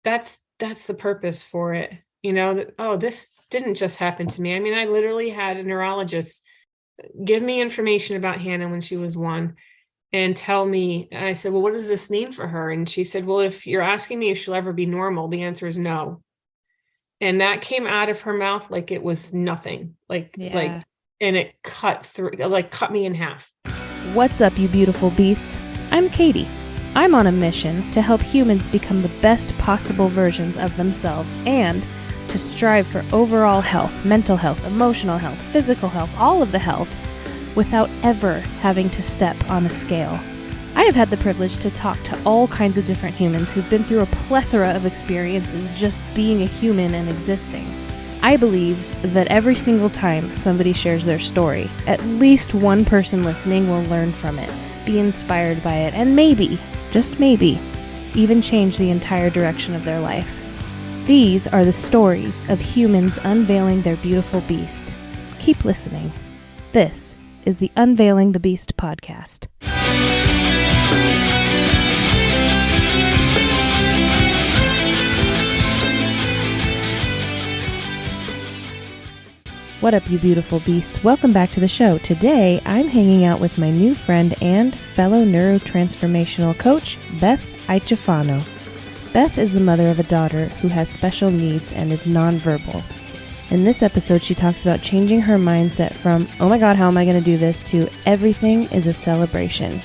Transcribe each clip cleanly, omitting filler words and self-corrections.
that's the purpose for it. That, oh, this didn't just happen to me. I mean, I literally had a neurologist give me information about Hannah when she was 1 and tell me, and I said, well, what does this mean for her? And she said, well, if you're asking me if she'll ever be normal, the answer is no. And that came out of her mouth like it was nothing, and it cut me in half. What's up, you beautiful beasts? I'm Katie. I'm on a mission to help humans become the best possible versions of themselves and to strive for overall health, mental health, emotional health, physical health, all of the healths, without ever having to step on a scale. I have had the privilege to talk to all kinds of different humans who've been through a plethora of experiences just being a human and existing. I believe that every single time somebody shares their story, at least one person listening will learn from it, be inspired by it, and maybe, just maybe, even change the entire direction of their life. These are the stories of humans unveiling their beautiful beast. Keep listening. This is the Unveiling the Beast podcast. What up, you beautiful beasts? Welcome back to the show. Today, I'm hanging out with my new friend and fellow neurotransformational coach, Beth Iaciofano. Beth is the mother of a daughter who has special needs and is nonverbal. In this episode, she talks about changing her mindset from, oh my God, how am I going to do this, to everything is a celebration.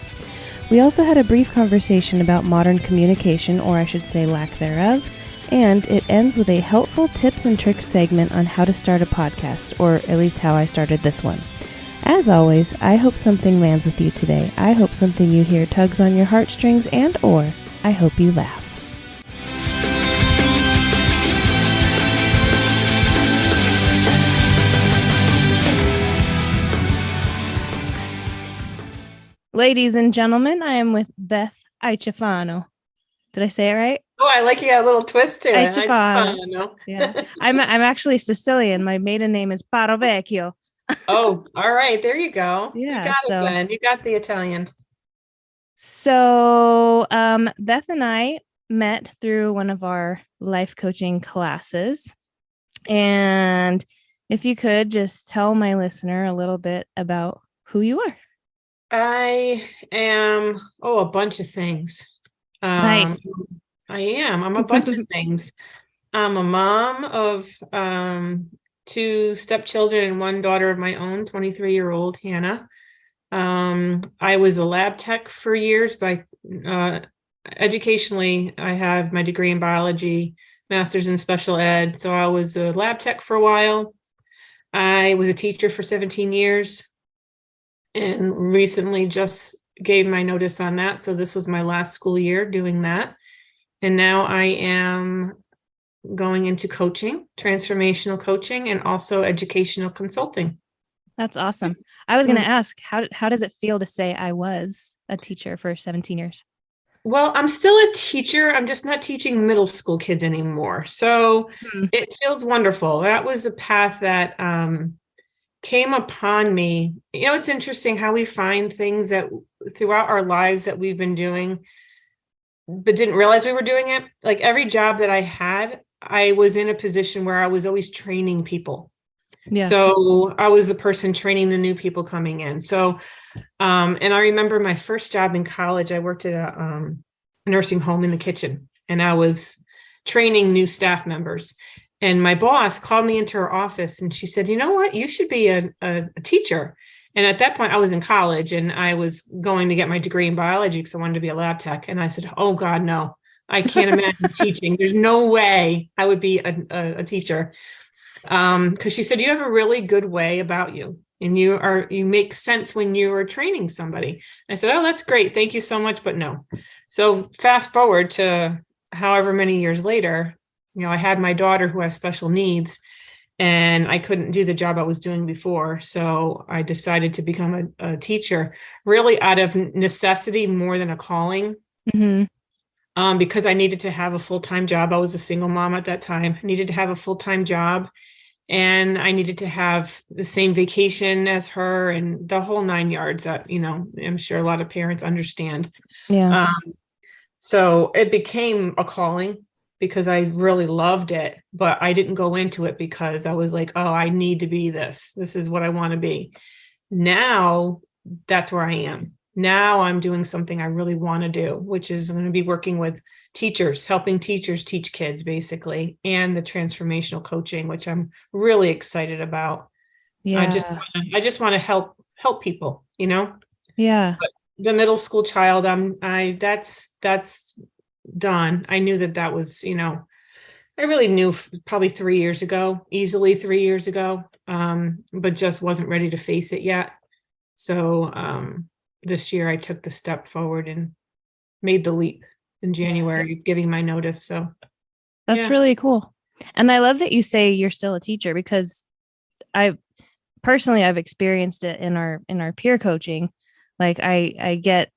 We also had a brief conversation about modern communication, or I should say lack thereof, and it ends with a helpful tips and tricks segment on how to start a podcast, or at least how I started this one. As always, I hope something lands with you today. I hope something you hear tugs on your heartstrings, and or I hope you laugh. Ladies and gentlemen, I am with Beth Iaciofano. Did I say it right? Oh, I like you got a little twist to it. Iaciofano. Yeah. I'm actually Sicilian. My maiden name is Parovecchio. Oh, all right. There you go. Yeah, you got it then. You got the Italian. So Beth and I met through one of our life coaching classes. And if you could just tell my listener a little bit about who you are. I am, a bunch of things. Nice. I am. I'm a bunch of things. I'm a mom of 2 stepchildren and 1 daughter of my own, 23-year-old Hannah. I was a lab tech for years. Educationally, I have my degree in biology, master's in special ed. So I was a lab tech for a while. I was a teacher for 17 years. And recently just gave my notice on that. So this was my last school year doing that. And now I am going into coaching, transformational coaching, and also educational consulting. That's awesome. I was going to ask, how does it feel to say I was a teacher for 17 years? Well, I'm still a teacher. I'm just not teaching middle school kids anymore. So it feels wonderful. That was a path that came upon me. It's interesting how we find things that throughout our lives that we've been doing, but didn't realize we were doing it. Like every job that I had, I was in a position where I was always training people. Yeah. So I was the person training the new people coming in. So, and I remember my first job in college, I worked at a nursing home in the kitchen, and I was training new staff members. And my boss called me into her office and she said, you know what, you should be a teacher. And at that point I was in college and I was going to get my degree in biology because I wanted to be a lab tech. And I said, oh God, no, I can't imagine teaching. There's no way I would be a teacher. Because she said, you have a really good way about you and you make sense when you are training somebody. I said, oh, that's great. Thank you so much. But no. So fast forward to however many years later, I had my daughter who has special needs and I couldn't do the job I was doing before. So I decided to become a teacher really out of necessity more than a calling. Because I needed to have a full-time job. I was a single mom at that time. I needed to have a full-time job and I needed to have the same vacation as her and the whole 9 yards that, I'm sure a lot of parents understand. Yeah. So it became a calling. because I really loved it, but I didn't go into it because I was like, oh, I need to be this. This is what I want to be. Now that's where I am. Now I'm doing something I really want to do, which is I'm going to be working with teachers, helping teachers teach kids basically, and the transformational coaching, which I'm really excited about. Yeah. I just want to help people, Yeah. But the middle school child, that's done. I knew that was, I really knew probably 3 years ago, easily 3 years ago, but just wasn't ready to face it yet. So this year I took the step forward and made the leap in January, giving my notice. So That's really cool. And I love that you say you're still a teacher, because I've experienced it in our peer coaching. Like I get,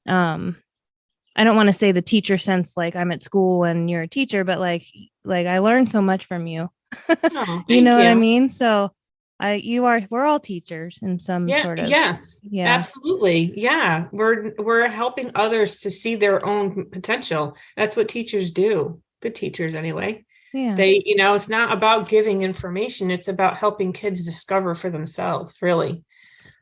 I don't want to say the teacher sense, like I'm at school and you're a teacher, but like I learned so much from you. Oh, You know thank what I you. mean? So we're all teachers in some Yeah, sort of, yes, absolutely. Yeah. We're helping others to see their own potential. That's what teachers do. Good teachers anyway. Yeah. It's not about giving information, it's about helping kids discover for themselves, really.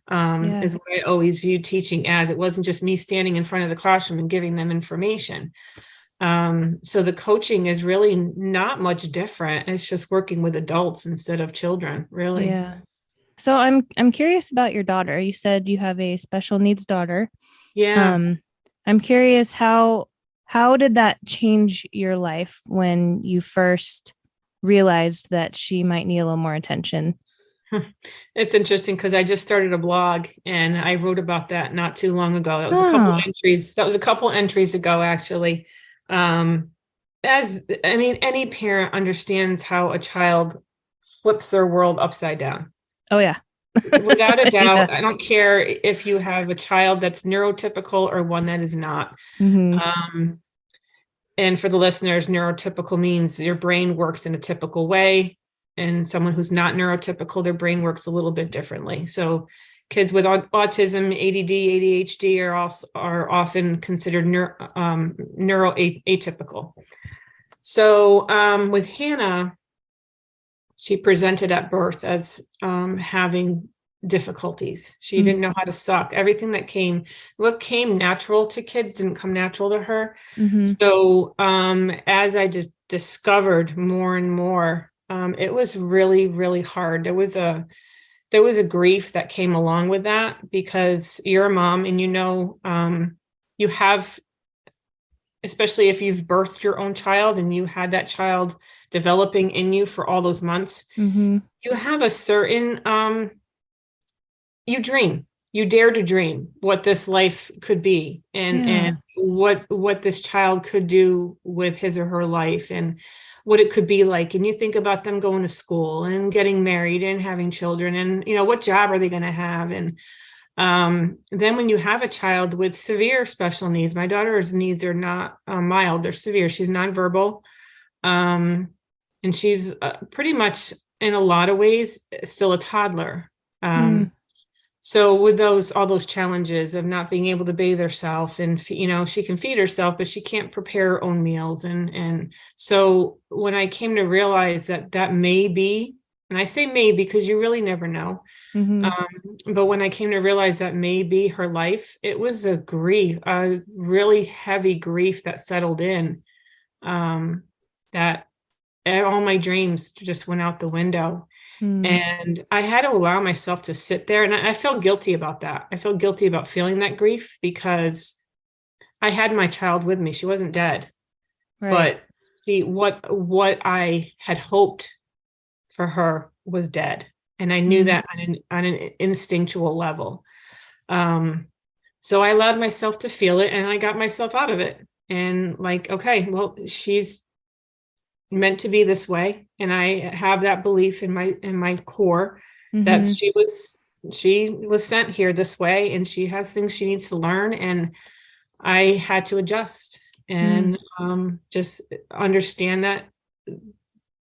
Is what I always viewed teaching as. It wasn't just me standing in front of the classroom and giving them information. So the coaching is really not much different. It's just working with adults instead of children, really. Yeah. So I'm curious about your daughter. You said you have a special needs daughter. Yeah. I'm curious, how did that change your life when you first realized that she might need a little more attention? It's interesting because I just started a blog and I wrote about that not too long ago. That was a couple entries ago, actually. Any parent understands how a child flips their world upside down. Oh yeah. Without a doubt. Yeah. I don't care if you have a child that's neurotypical or one that is not. Mm-hmm. And for the listeners, neurotypical means your brain works in a typical way, and someone who's not neurotypical, their brain works a little bit differently. So kids with autism, ADD, ADHD are often considered neuroatypical. So with Hannah, she presented at birth as having difficulties. She didn't know how to suck. Everything what came natural to kids didn't come natural to her. Mm-hmm. So as I just discovered more and more, it was really, really hard. There was a grief that came along with that, because you're a mom and you have, especially if you've birthed your own child and you had that child developing in you for all those months, Mm-hmm. you have a certain you dare to dream what this life could be, and what this child could do with his or her life, and what it could be like. And you think about them going to school and getting married and having children, and what job are they going to have. And then when you have a child with severe special needs, my daughter's needs are not mild, they're severe. She's nonverbal, and she's pretty much in a lot of ways still a toddler. So with all those challenges of not being able to bathe herself, and she can feed herself, but she can't prepare her own meals, and so when I came to realize that may be, and I say may because you really never know, but when I came to realize that may be her life, it was a really heavy grief that settled in, that all my dreams just went out the window. And I had to allow myself to sit there. And I felt guilty about that. I felt guilty about feeling that grief because I had my child with me. She wasn't dead. Right. But what I had hoped for her was dead. And I knew that on an instinctual level. So I allowed myself to feel it, and I got myself out of it. And okay, well, she's meant to be this way, and I have that belief in my core that she was sent here this way, and she has things she needs to learn, and I had to adjust and just understand that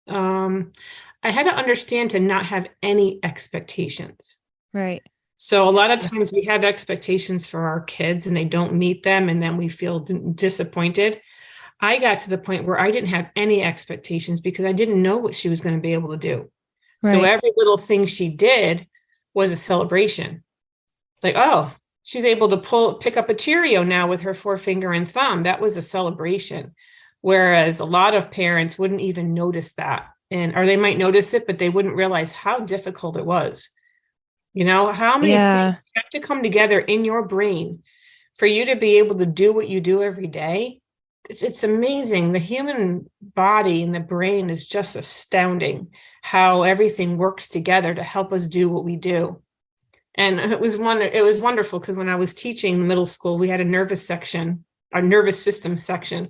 I had to understand to not have any expectations. Right. So a lot of times we have expectations for our kids and they don't meet them, and then we feel disappointed. I got to the point where I didn't have any expectations because I didn't know what she was going to be able to do. So Right. every little thing she did was a celebration. It's like, oh, she's able to pick up a Cheerio now with her forefinger and thumb. That was a celebration. Whereas a lot of parents wouldn't even notice that. Or they might notice it, but they wouldn't realize how difficult it was. How many things Yeah. have to come together in your brain for you to be able to do what you do every day. It's amazing. The human body and the brain is just astounding how everything works together to help us do what we do. And it was wonderful because when I was teaching middle school, we had a nervous system section.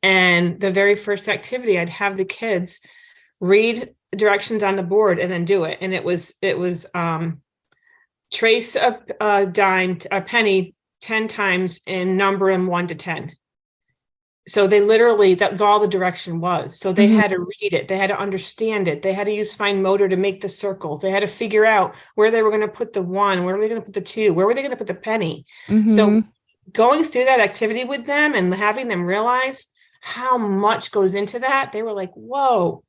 And the very first activity, I'd have the kids read directions on the board and then do it. And it was trace a penny 10 times and number them 1 to 10. So that was all the direction was. So they had to read it. They had to understand it. They had to use fine motor to make the circles. They had to figure out where they were going to put the 1, where were they going to put the 2, where were they going to put the penny. So going through that activity with them and having them realize how much goes into that, they were like, whoa.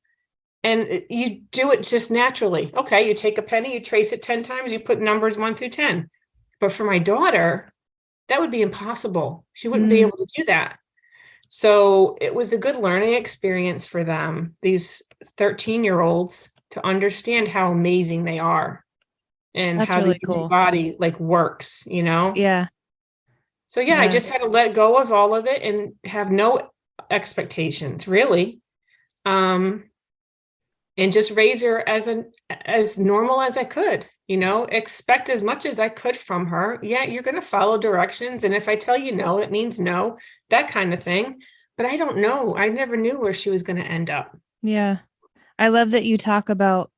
And you do it just naturally. Okay, you take a penny, you trace it 10 times, you put numbers 1 through 10. But for my daughter, that would be impossible. She wouldn't be able to do that. So it was a good learning experience for them, these 13-year-olds, to understand how amazing they are and That's how really the human cool. body works, Yeah. So I just had to let go of all of it and have no expectations, really. And just raise her as normal as I could, expect as much as I could from her. Yeah, you're going to follow directions. And if I tell you no, it means no, that kind of thing. But I don't know. I never knew where she was going to end up. Yeah. I love that you talk about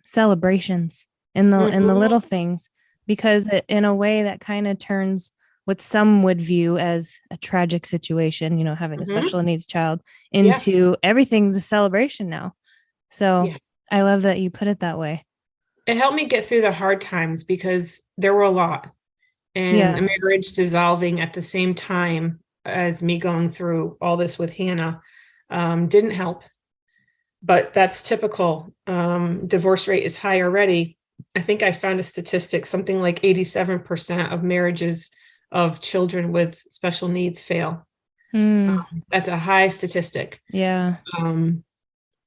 celebrations in the little things, because in a way that kind of turns what some would view as a tragic situation, having a special needs child, into everything's a celebration now. So I love that you put it that way. It helped me get through the hard times because there were a lot, and a marriage dissolving at the same time as me going through all this with Hannah didn't help. But that's typical. Divorce rate is high already. I think I found a statistic, something like 87% of marriages of children with special needs fail. That's a high statistic. Yeah.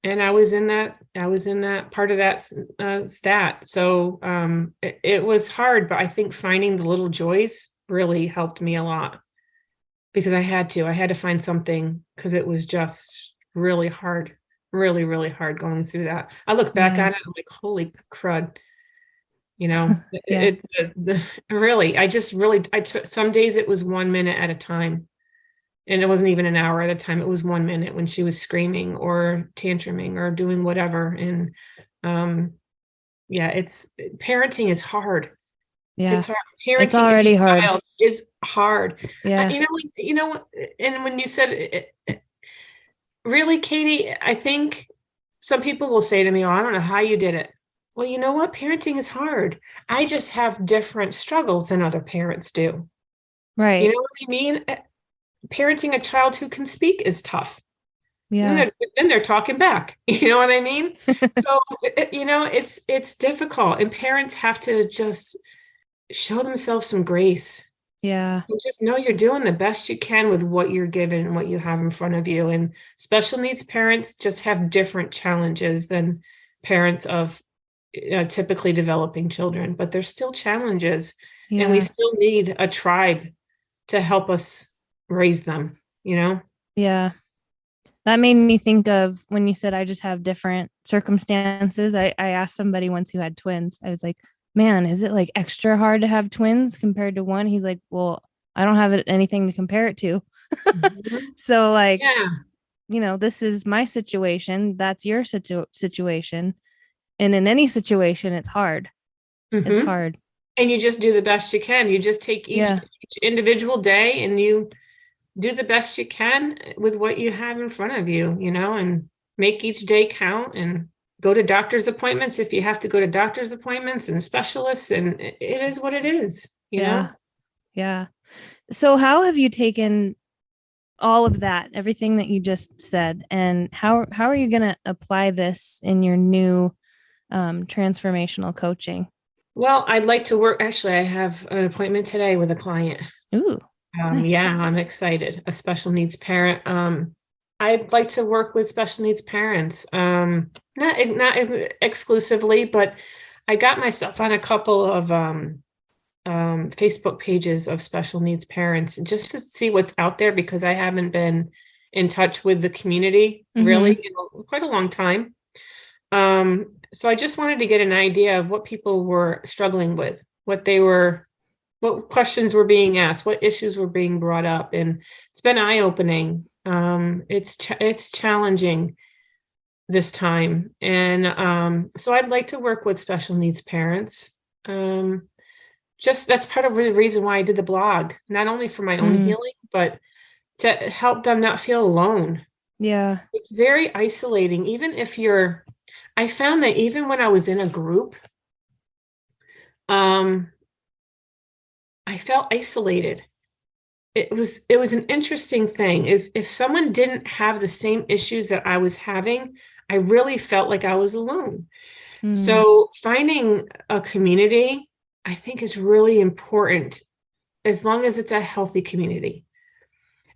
And I was in that part of that stat. So it was hard, but I think finding the little joys really helped me a lot, because I had to find something, because it was just really hard. Really, really hard going through that. I look back on it, I'm like, holy crud. Really, I took some days it was 1 minute at a time. And it wasn't even an hour at a time. It was 1 minute when she was screaming or tantruming or doing whatever. And parenting is hard. Yeah. It's hard. Parenting it's already hard. Child is hard. Yeah. And when you said it, really, Katie, I think some people will say to me, oh, I don't know how you did it. Well, you know what? Parenting is hard. I just have different struggles than other parents do. Right. You know what I mean? Parenting a child who can speak is tough. Yeah. Then they're talking back. You know what I mean? So, it's difficult. And parents have to just show themselves some grace. Yeah. And just know you're doing the best you can with what you're given and what you have in front of you. And special needs parents just have different challenges than parents of typically developing children, but there's still challenges. And we still need a tribe to help us raise them, Yeah. That made me think of when you said I just have different circumstances. I asked somebody once who had twins. I was like, man, is it extra hard to have twins compared to one? He's like, well, I don't have anything to compare it to. So this is my situation. That's your situation. And in any situation, it's hard. It's hard. And you just do the best you can. You just take each individual day and you do the best you can with what you have in front of you, and make each day count, and go to doctor's appointments if you have to go to doctor's appointments and specialists, and it is what it is, you know? Yeah. So how have you taken all of that, everything that you just said, and how are you going to apply this in your new transformational coaching? Well, I'd like to work. Actually, I have an appointment today with a client. Ooh, nice. Yeah, I'm excited. A special needs parent. I'd like to work with special needs parents. Not exclusively, but I got myself on a couple of Facebook pages of special needs parents just to see what's out there because I haven't been in touch with the community really in quite a long time. So I just wanted to get an idea of what people were struggling with, what questions were being asked, what issues were being brought up, and it's been eye-opening. It's challenging this time, and so I'd like to work with special needs parents. Just that's part of the reason why I did the blog, not only for my own healing, but to help them not feel alone. Yeah. It's very isolating, I found that even when I was in a group, I felt isolated. It was an interesting thing. If someone didn't have the same issues that I was having, I really felt like I was alone. So finding a community, I think, is really important, as long as it's a healthy community.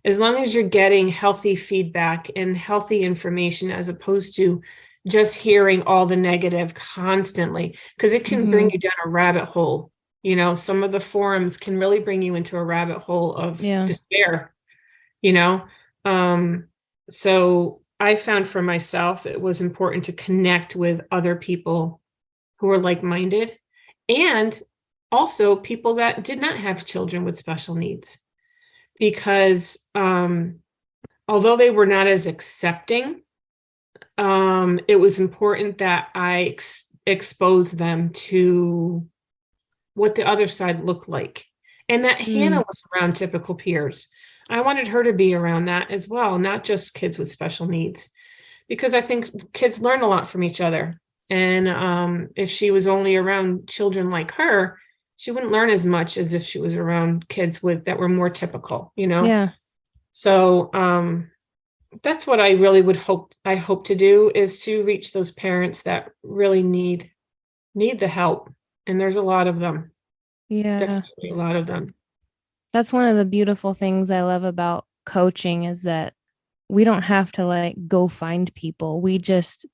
As long as you're getting healthy feedback and healthy information, as opposed to just hearing all the negative constantly, because it can bring you down a rabbit hole. Some of the forums can really bring you into a rabbit hole of despair, you know? So I found for myself, it was important to connect with other people who are like-minded, and also people that did not have children with special needs, because although they were not as accepting, it was important that I expose them to what the other side looked like, and that Hannah was around typical peers. I wanted her to be around that as well, not just kids with special needs, because I think kids learn a lot from each other. And if she was only around children like her, she wouldn't learn as much as if she was around kids that were more typical, Yeah. So that's what I really hope to do, is to reach those parents that really need the help. And there's a lot of them. Yeah. Definitely a lot of them. That's one of the beautiful things I love about coaching, is that we don't have to go find people. We just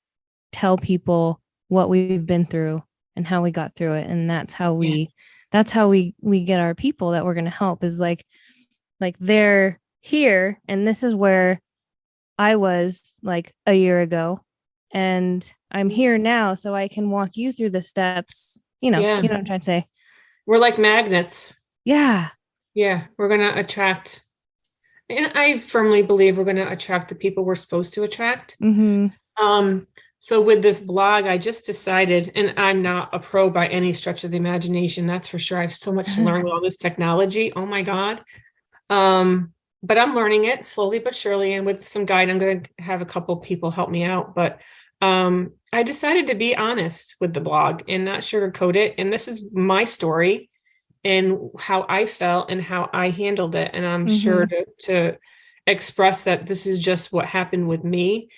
tell people what we've been through and how we got through it. And that's how we get our people that we're going to help, is like they're here and this is where I was a year ago, and I'm here now, so I can walk you through the steps. You know what I'm trying to say. We're like magnets. Yeah. Yeah. We're going to attract, and I firmly believe we're going to attract the people we're supposed to attract. So with this blog, I just decided, and I'm not a pro by any stretch of the imagination, that's for sure. I have so much to learn with all this technology. Oh my God. But I'm learning it slowly but surely. And with some guide, I'm going to have a couple people help me out. But I decided to be honest with the blog and not sugarcoat it. And this is my story and how I felt and how I handled it. And I'm sure to express that this is just what happened with me.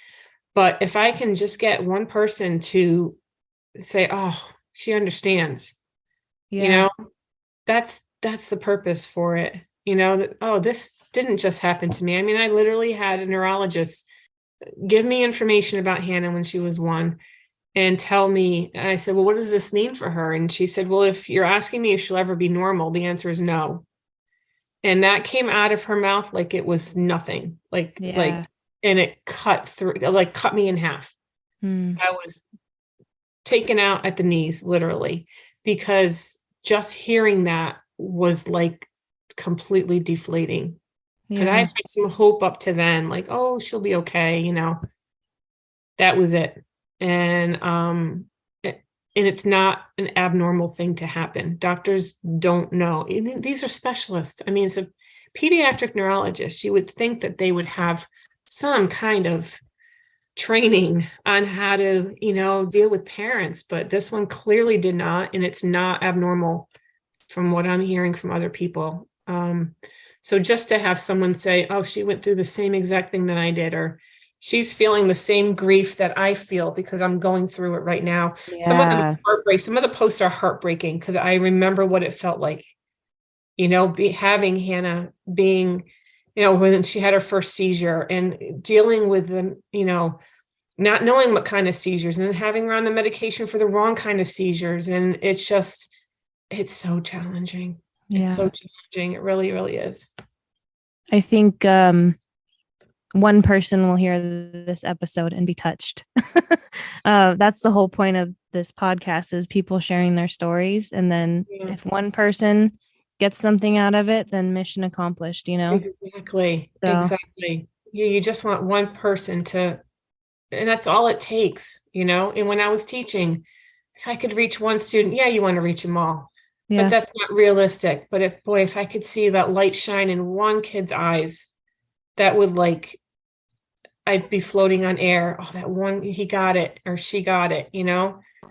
But if I can just get one person to say, oh, she understands, that's the purpose for it. That, oh, this didn't just happen to me. I mean, I literally had a neurologist give me information about Hannah when she was 1 and tell me, and I said, well, what does this mean for her? And she said, well, if you're asking me if she'll ever be normal, the answer is no. And that came out of her mouth like it was nothing, and it cut me in half. I was taken out at the knees, literally, because just hearing that was completely deflating. Because I had some hope up to then, oh, she'll be okay, that was it. And it's not an abnormal thing to happen. Doctors don't know. These are specialists. I mean, it's a pediatric neurologist. You would think that they would have some kind of training on how to, deal with parents, but this one clearly did not, and it's not abnormal from what I'm hearing from other people. So just to have someone say, oh, she went through the same exact thing that I did, or she's feeling the same grief that I feel because I'm going through it right now. Some of them are Yeah. heartbreak. Some of the posts are heartbreaking because I remember what it felt like, having Hannah being, when she had her first seizure and dealing with them, not knowing what kind of seizures and having her on the medication for the wrong kind of seizures. And it's so challenging. It's Yeah. so challenging. It really, really is. I think one person will hear this episode and be touched. That's the whole point of this podcast, is people sharing their stories. And then if one person gets something out of it, then mission accomplished, Exactly. So, Exactly. You just want one person to, and that's all it takes, And when I was teaching, if I could reach one student, yeah, you want to reach them all, but yeah. that's not realistic. But if I could see that light shine in one kid's eyes, that would I'd be floating on air. Oh, that one, he got it or she got it, There's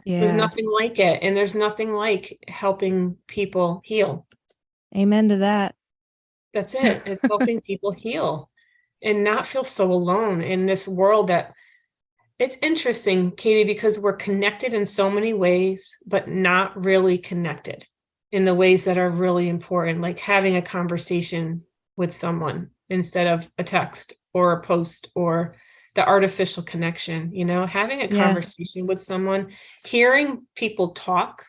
Yeah. nothing like it. And there's nothing like helping people heal. Amen to that. That's it. It's helping people heal and not feel so alone in this world that it's interesting, Katie, because we're connected in so many ways, but not really connected in the ways that are really important, like having a conversation with someone instead of a text or a post or the artificial connection, having a Yeah. conversation with someone, hearing people talk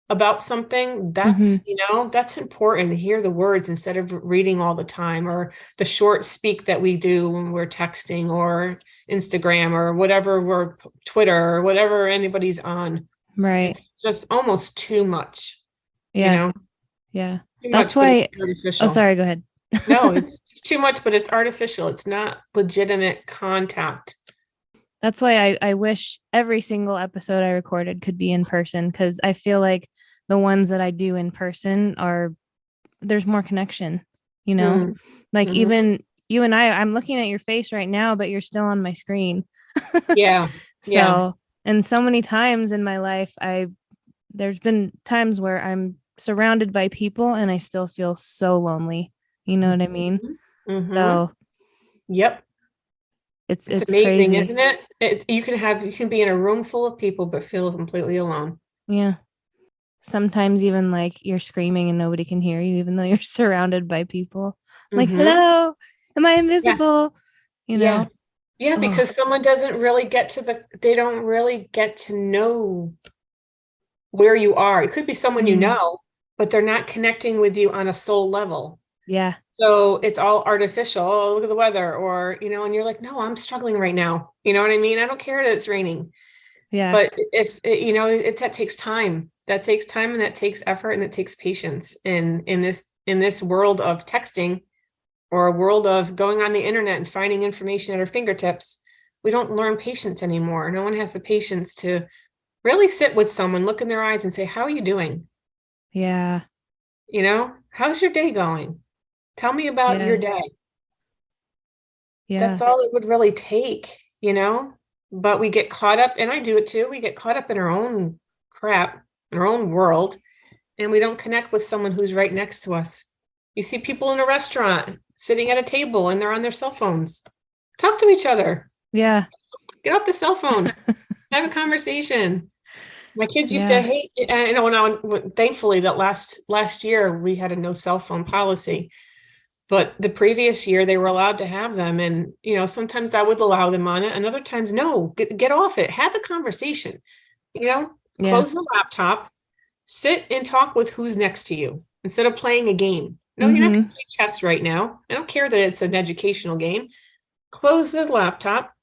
about something, Mhm. that's important to hear the words instead of reading all the time, or the short speak that we do when we're texting or Instagram or whatever, we're Twitter or whatever anybody's on. Right. It's just almost too much, Yeah. Yeah. too That's much, but it's why. Oh, artificial. sorry. Go ahead. No, it's just too much, but it's artificial. It's not legitimate contact. That's why I wish every single episode I recorded could be in person, because I feel like the ones that I do in person there's more connection, you know? Mm. Like Mhm. even you and I'm looking at your face right now, but you're still on my screen. Yeah. Yeah. So, and so many times in my life, there's been times where I'm surrounded by people and I still feel so lonely. You know what I mean? Mm-hmm. So Yep. It's it's amazing, crazy. isn't it? You can be in a room full of people, but feel completely alone. Yeah. Sometimes even like you're screaming and nobody can hear you, even though you're surrounded by people. Like, Mm-hmm. hello, am I Yeah. invisible? You Yeah. know? Yeah. Oh, Because someone doesn't really they don't really get to know where you are. It could be someone mm, but they're not connecting with you on a soul level. yeah, So it's all artificial. Oh, look at the weather. Or, and you're like, no, I'm struggling right now. You know what I mean? I don't care that it's raining. yeah, But if that takes time. That takes time and that takes effort and it takes patience. And in this world of texting or a world of going on the internet and finding information at our fingertips, we don't learn patience anymore. No one has the patience to really sit with someone, look in their eyes and say, how are you doing? yeah, How's your day going? Tell me about your yeah, day. yeah, That's all it would really take. But we get caught up, and I do it too. We get caught up in our own crap, in our own world, and we don't connect with someone who's right next to us. You see people in a restaurant sitting at a table and they're on their cell phones. Talk to each other. yeah, Get off the cell phone. Have a conversation. My kids used to yeah, hate, now, thankfully that last year we had a no cell phone policy. But the previous year they were allowed to have them. And, sometimes I would allow them on it. And other times, no, get off it. Have a conversation, yeah. close the laptop, sit and talk with who's next to you instead of playing a game. No, you're not going Mm-hmm. to play chess right now. I don't care that it's an educational game. Close the laptop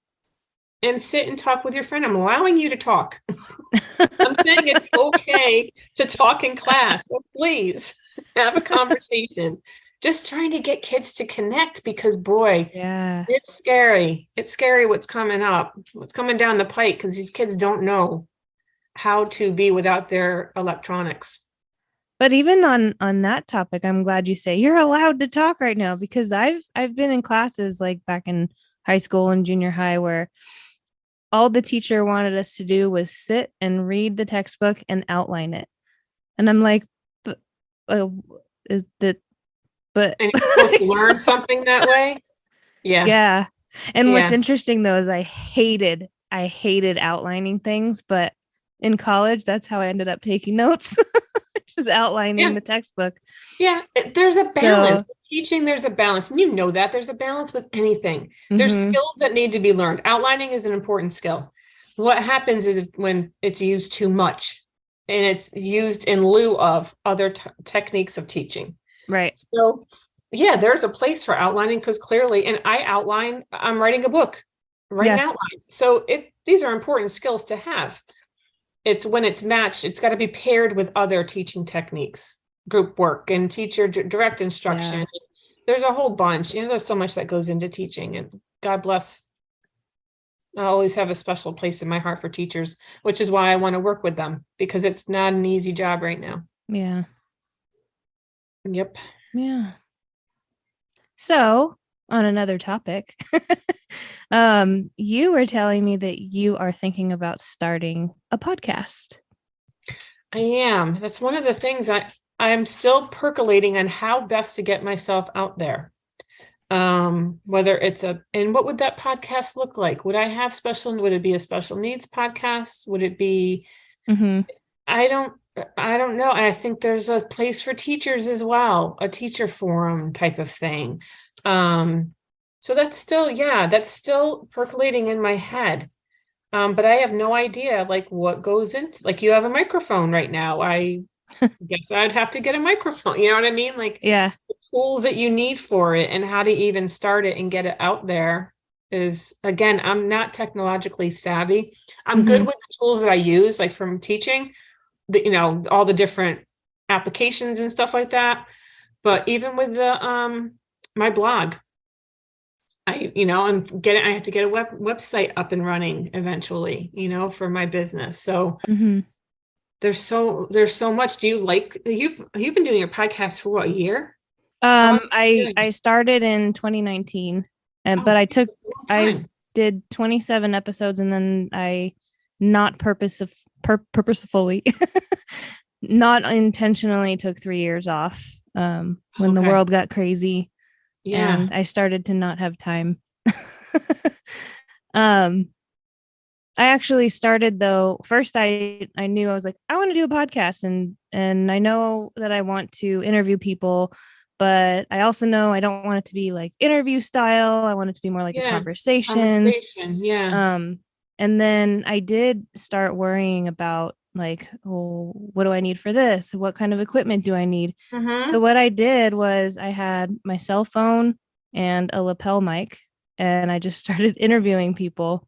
and sit and talk with your friend. I'm allowing you to talk. I'm saying it's okay to talk in class. So please have a conversation. Just trying to get kids to connect because, boy, Yeah. it's scary. It's scary what's coming up, what's coming down the pike, because these kids don't know how to be without their electronics. But even on that topic, I'm glad you say you're allowed to talk right now, because I've been in classes like back in high school and junior high where all the teacher wanted us to do was sit and read the textbook and outline it. And I'm like, but is that but And you're supposed to learn something that way. Yeah. yeah. And what's Yeah. interesting though is I hated outlining things, but in college, that's how I ended up taking notes, just outlining Yeah. the textbook. Yeah. There's a balance. So, Teaching, there's a balance. And you know that there's a balance with anything. There's mhm, skills that need to be learned. Outlining is an important skill. What happens is when it's used too much and it's used in lieu of other techniques of teaching. right. So, yeah, there's a place for outlining because clearly, and I'm writing a book, write an Yeah. outline. So these are important skills to have. It's when it's matched, it's got to be paired with other teaching techniques, group work and teacher direct instruction. Yeah. There's a whole bunch. There's so much that goes into teaching, and God bless. I always have a special place in my heart for teachers, which is why I want to work with them because it's not an easy job right now. Yeah. Yep. Yeah. So, on another topic, you were telling me that you are thinking about starting a podcast. I am. That's one of the things I'm still percolating on how best to get myself out there. Whether and what would that podcast look like? Would it be a special needs podcast? Would it be, Mm-hmm. I don't know. And I think there's a place for teachers as well, a teacher forum type of thing. So that's still percolating in my head. But I have no idea like what goes into, like, you have a microphone right now. I guess I'd have to get a microphone. You know what I mean? Like, Yeah. the tools that you need for it and how to even start it and get it out there is, again, I'm not technologically savvy. I'm good Mm-hmm. with the tools that I use, like from teaching, all the different applications and stuff like that. But even with the my blog, I have to get a website up and running eventually, for my business. So Mm-hmm. there's so much. You've been doing your podcast for what, a year? How long have you been doing I it? started in 2019, Oh, but so it's a long I time. did 27 episodes, and then I not purposefully, not intentionally took 3 years off when the Okay. world got crazy Yeah. and I started to not have time. um, I actually started though. First, I knew I was like, I want to do a podcast, and I know that I want to interview people, but I also know I don't want it to be like interview style. I want it to be more like a Yeah. conversation. Conversation. Yeah. Um, and then I did start worrying about like, oh, what do I need for this? What kind of equipment do I need? So Mm-hmm. what I did was I had my cell phone and a lapel mic, and I just started interviewing people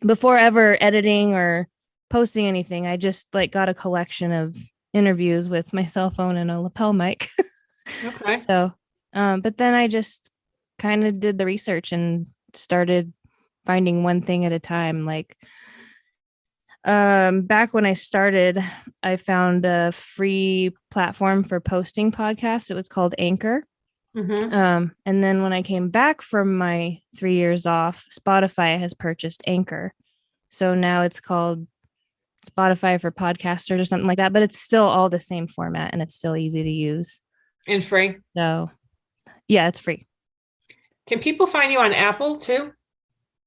before ever editing or posting anything. I just like got a collection of interviews with my cell phone and a lapel mic. Okay. So, but then I just kind of did the research and started finding one thing at a time. Like, back when I started, I found a free platform for posting podcasts. It was called Anchor. Mm-hmm. And then when I came back from my 3 years off, Spotify has purchased Anchor. So now it's called Spotify for podcasters or something like that, but it's still all the same format and it's still easy to use. And free. So yeah, it's free. Can people find you on Apple too?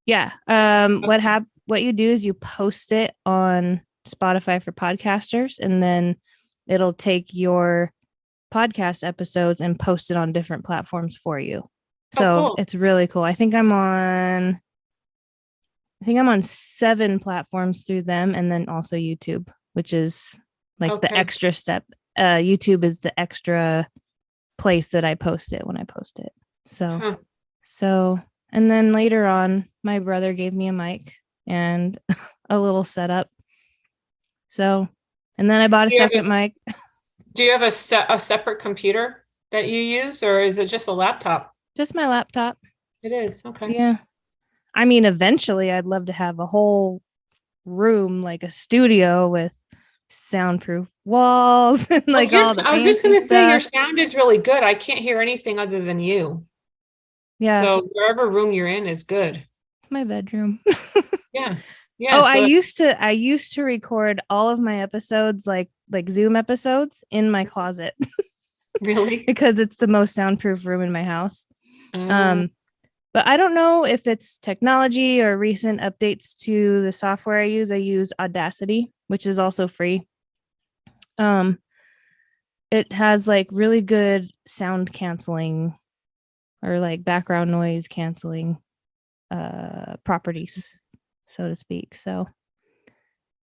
Yeah. Okay. What you do is you post it on Spotify for podcasters, and then it'll take your podcast episodes and post it on different platforms for you. Oh, So cool. it's really cool. I think I'm on 7 platforms through them, and then also YouTube, which is like the Okay. extra step. YouTube is the extra place that I post it when I post it. So, Huh. so, and then later on, my brother gave me a mic and a little setup. So, and then I bought a Do you have second mic. a separate computer that you use, or is it just a laptop? Just my laptop. It is. Okay. Yeah. I mean, eventually I'd love to have a whole room, like a studio with soundproof walls and Well, like all the I was just fancy gonna say your stuff. sound is really good. I can't hear anything other than you. Yeah, So wherever room you're in is good. it's my bedroom. Yeah. Oh, Yeah. I used to record all of my episodes like Zoom episodes in my closet. Really? because it's the most soundproof room in my house. Um, But I don't know if it's technology or recent updates to the software I use. I use Audacity, which is also free. Um, it has like really good sound canceling or like background noise canceling properties, so to speak. So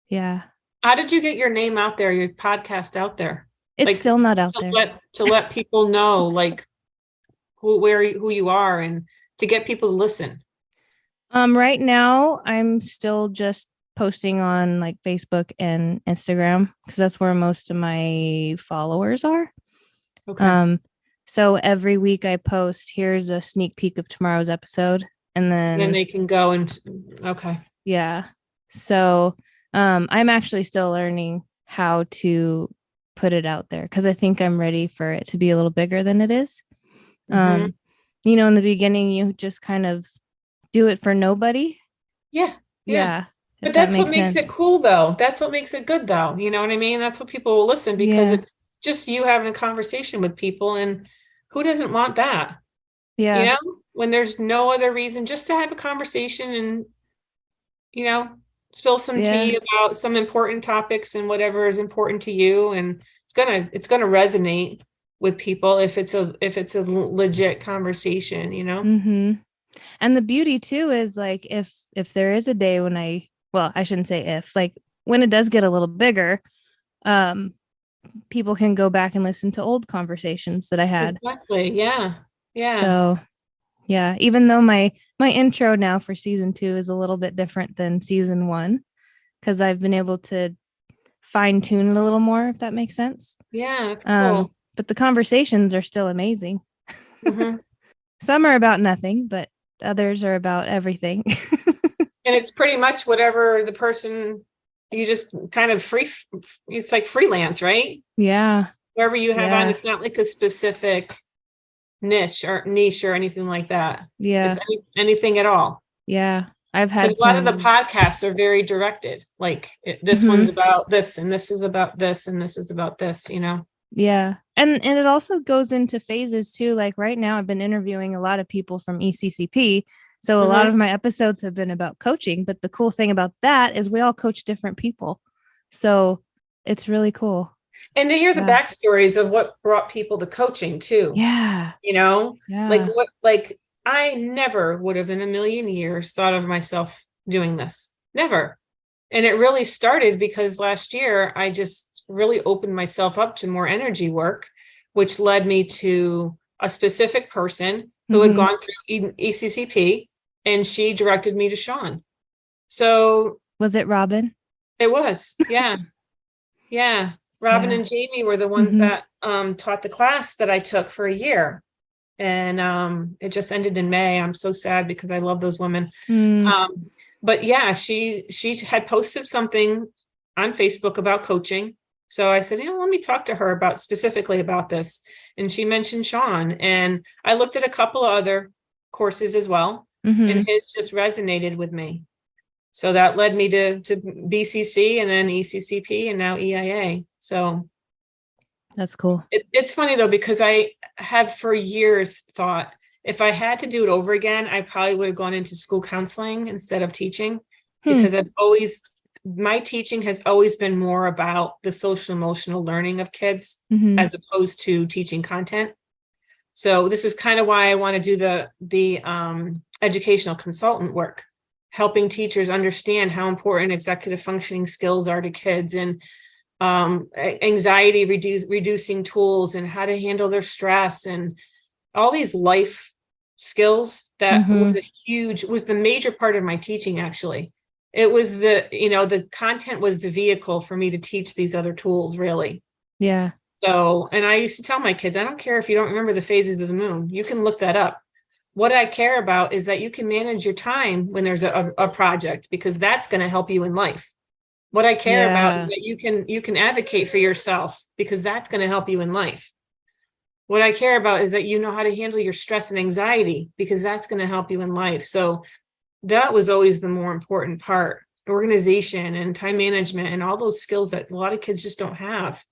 yeah, how did you get your name out there, your podcast out there? it's Like still not out there. to let people know like who you are and to get people to listen. Right now I'm still just posting on like Facebook and Instagram because that's where most of my followers are. Okay. So every week I post, here's a sneak peek of tomorrow's episode. And Then then they can go and okay. yeah. So I'm actually still learning how to put it out there because I think I'm ready for it to be a little bigger than it is. Mm-hmm. In the beginning you just kind of do it for nobody. Yeah. Yeah. Yeah, if But that that's what makes makes it sense. cool though. That's what makes it good though. You know what I mean? That's what people will listen because Yeah. it's just you having a conversation with people and who doesn't want that? You Yeah. know, when there's no other reason just to have a conversation and, you know, spill some Yeah. tea about some important topics and whatever is important to you. And it's gonna resonate with people if it's a legit conversation, you know? Mm-hmm. And the beauty too is like if there is a day when I shouldn't say if, like when it does get a little bigger, um people can go back and listen to old conversations that I had. Exactly. Yeah. Yeah. So, yeah, even though my intro now for season 2 is a little bit different than season 1 cuz I've been able to fine tune it a little more if that makes sense. Yeah, it's cool. But the conversations are still amazing. Hmm. Some are about nothing, but others are about everything. And it's pretty much whatever the person you just kind of it's like freelance, right? Yeah. Wherever you have on, Yeah. it's not like a specific niche or anything like that. It's Yeah. anything at all. Yeah. I've Because had a lot of the some. podcasts are very directed. Like this one's Mhm. about this, and this is about this, and this is about this, you know? Yeah. And it also goes into phases too. Like right now I've been interviewing a lot of people from ECCP. So a lot Hmm. of my episodes have been about coaching, but the cool thing about that is we all coach different people. So it's really cool. And to hear the Yeah. backstories of what brought people to coaching too, Yeah. you know? Yeah. Like I never would have in a million years thought of myself doing this. Never. And it really started because last year I just really opened myself up to more energy work, which led me to a specific person who had Mm-hmm. gone through ECCP, and she directed me to Sean. So Was it Robin? it was, yeah, yeah. Robin Yeah. and Jamie were the ones Mm-hmm. that taught the class that I took for a year. And it just ended in May. I'm so sad because I love those women. Mm, Um, but yeah, she had posted something on Facebook about coaching. So I said, let me talk to her about specifically about this. And she mentioned Sean. And I looked at a couple of other courses as well. And mm-hmm. his just resonated with me. So that led me to BCC and then ECCP and now EIA. So That's cool. it's funny though, because I have for years thought if I had to do it over again, I probably would have gone into school counseling instead of teaching Hmm. because my teaching has always been more about the social emotional learning of kids Mm-hmm. as opposed to teaching content. So this is kind of why I want to do the educational consultant work, helping teachers understand how important executive functioning skills are to kids and anxiety reducing tools and how to handle their stress and all these life skills that Mm-hmm. was the major part of my teaching. Actually, it was the content was the vehicle for me to teach these other tools really. Yeah. So, and I used to tell my kids, I don't care if you don't remember the phases of the moon, you can look that up. What I care about is that you can manage your time when there's a project, because that's going to help you in life. What I care about is Yeah. that you can advocate for yourself, because that's going to help you in life. What I care about is that you know how to handle your stress and anxiety, because that's going to help you in life. So that was always the more important part, organization and time management and all those skills that a lot of kids just don't have.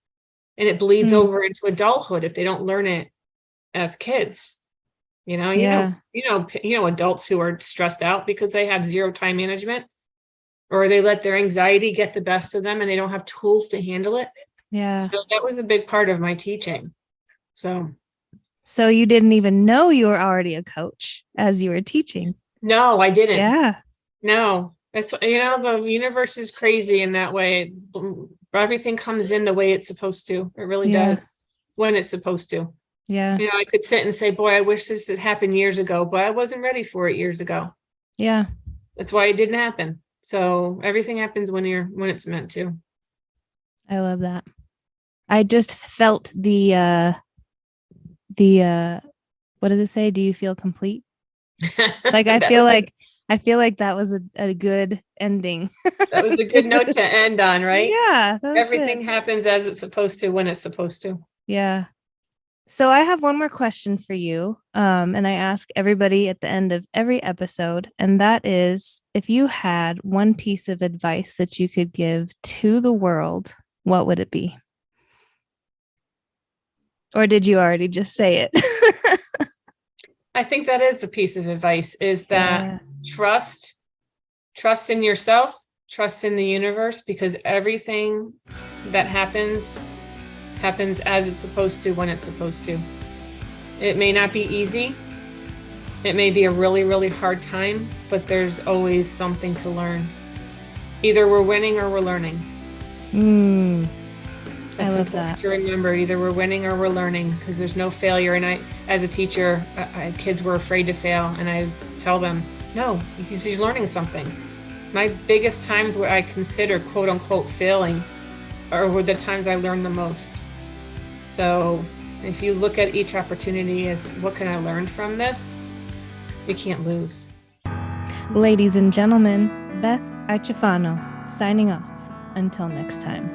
and it bleeds over into adulthood if they don't learn it as kids. Adults who are stressed out because they have zero time management, or they let their anxiety get the best of them and they don't have tools to handle it. Yeah. So that was a big part of my teaching. So you didn't even know you were already a coach as you were teaching? No, I didn't. Yeah. No, it's, the universe is crazy in that way. Everything comes in the way it's supposed to. It really does, when it's supposed to. Yeah. I could sit and say, boy, I wish this had happened years ago, but I wasn't ready for it years ago. Yeah. That's why it didn't happen. So everything happens when it's meant to. I love that. I just felt the what does it say? Do you feel complete? Like, I feel like that was a good ending. That was a good note to end on, right? Yeah. Everything happens as it's supposed to, when it's supposed to. Yeah. So I have one more question for you. And I ask everybody at the end of every episode, and that is, if you had one piece of advice that you could give to the world, what would it be? Or did you already just say it? I think that is the piece of advice, is that trust in yourself, trust in the universe, because everything that happens as it's supposed to, when it's supposed to. It may not be easy. It may be a really, really hard time, but there's always something to learn. Either we're winning or we're learning. I love that. To remember, either we're winning or we're learning, because there's no failure. And as a teacher, kids were afraid to fail, and I tell them, no, because you're learning something. My biggest times where I consider quote unquote failing were the times I learned the most. So if you look at each opportunity as, what can I learn from this? You can't lose. Ladies and gentlemen, Beth Iaciofano signing off. Until next time.